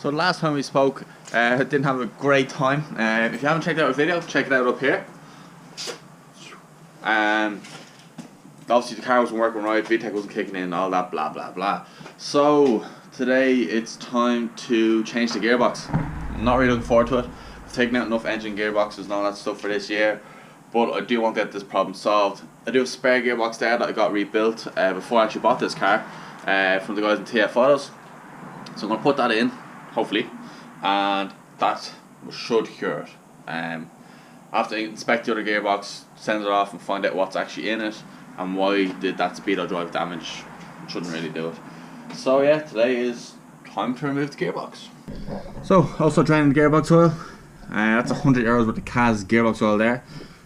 So the last time we spoke, didn't have a great time. If you haven't checked out our video, check it out up here. Obviously the car wasn't working right, VTec wasn't kicking in, all that blah blah blah. So today it's time to change the gearbox. I'm not really looking forward to it. I've taken out enough engine gearboxes and all that stuff for this year, but I do want to get this problem solved. I do have a spare gearbox there that I got rebuilt before I actually bought this car from the guys in TF Autos. So I'm going to put that in, hopefully, and that should cure it. I have to inspect the other gearbox, send it off and find out what's actually in it and why did that speedo drive damage. Shouldn't really do it. So yeah, today is time to remove the gearbox. So also draining the gearbox oil. That's €100 worth of Kaz gearbox oil there.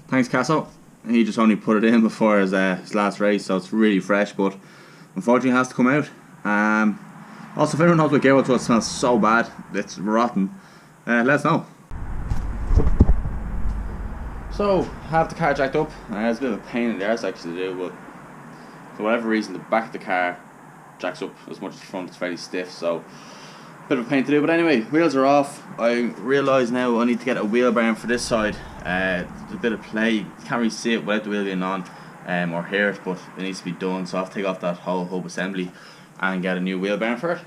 Thanks Casso. He just only put it in before his last race, so it's really fresh, but unfortunately it has to come out. Also, if anyone knows what gearbox oil smells so bad, it's rotten, let us know. So, have the car jacked up. It's a bit of a pain in the arse actually to do, but for whatever reason the back of the car jacks up as much as the front. It's very stiff, so a bit of a pain to do. But anyway, wheels are off. I realise now I need to get a wheel bearing for this side. There's a bit of play, you can't really see it without the wheel being on or hear it, but it needs to be done, so I have to take off that whole hub assembly and get a new wheel bearing for it.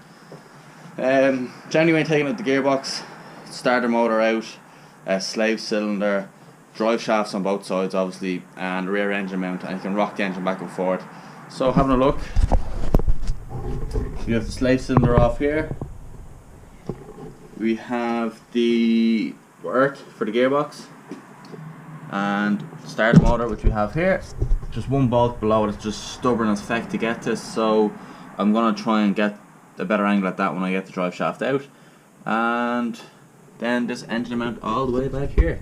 Generally when taking out the gearbox, starter motor out, slave cylinder, drive shafts on both sides obviously, and rear engine mount, and you can rock the engine back and forth. So having a look, we have the slave cylinder off here, we have the earth for the gearbox, and starter motor which we have here. Just one bolt below it, it's just stubborn as feck to get this, so I'm going to try and get a better angle at that when I get the drive shaft out. And then this engine mount all the way back here.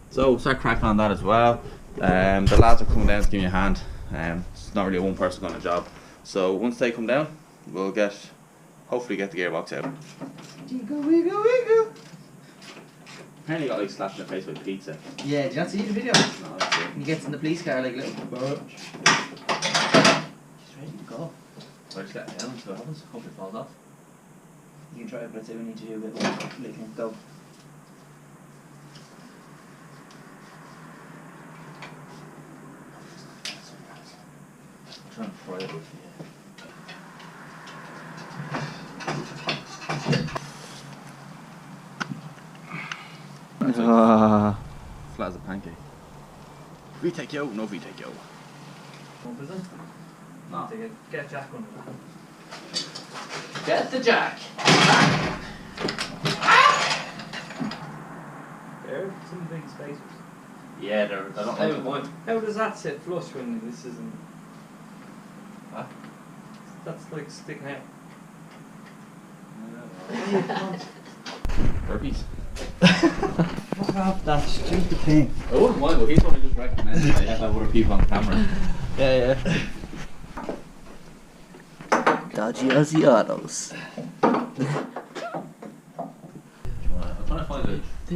So start cracking on that as well. The lads are coming down to give me a hand. It's not really a one person kind of job. So once they come down, we'll hopefully get the gearbox out. Wiggle, wiggle, wiggle. Apparently got like slapped in the face with pizza. Yeah, did you not see the video? No, that's it. He gets in the police car like a little bird. He's ready to go. I just let down so it happens. Hope it falls off. You can try it, but I'd say we need to do a bit more. Let him go. I'm trying to fry it. Flat as a pancake. VTec yo, no VTec yo. What is it? No. Get Jack under that. Get the jack! There, some big spacers. Yeah, I don't like one. How does that sit flush when this isn't? What? That's like sticking out. Burpees. Fuck off that stupid thing. I wouldn't mind, but he's only just recommended I have other people on camera. Yeah. Dodgy Aussie Autos. I'm trying to find the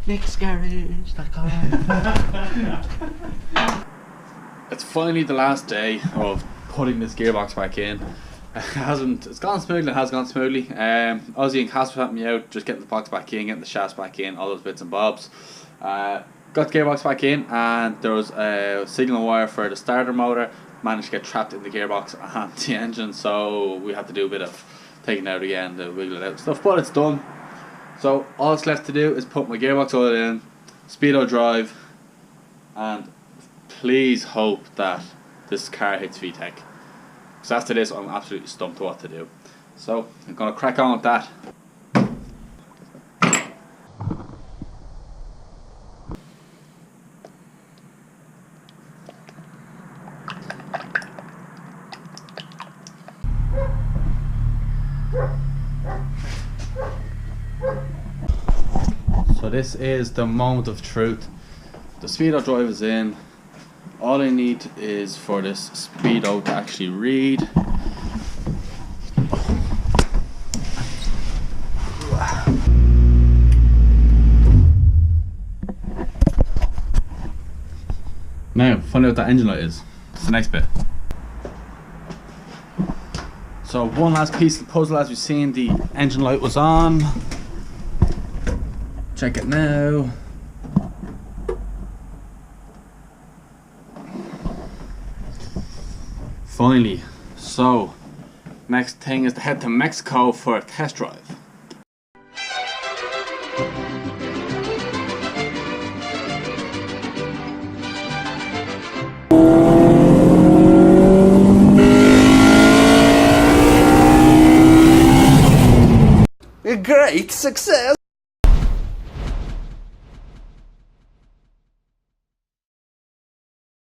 Nextgarage.com. It's finally the last day of putting this gearbox back in. It's gone smoothly, it has gone smoothly. Ozzy and Cass helped me out, just getting the box back in, getting the shafts back in, all those bits and bobs. Got the gearbox back in, and there was a signal wire for the starter motor, managed to get trapped in the gearbox and the engine, so we had to do a bit of taking it out again to wiggle it out and stuff, but it's done. So all that's left to do is put my gearbox oil in, speedo drive, and please hope that this car hits VTec. Because after this I'm absolutely stumped what to do. So I'm going to crack on with that. So this is the moment of truth. The speedo drive is in. All I need is for this speedo to actually read. find out what that engine light is. It's the next bit. So one last piece of the puzzle, as we've seen, the engine light was on. Check it now. Finally. So next thing is to head to Mexico for a test drive. A great success!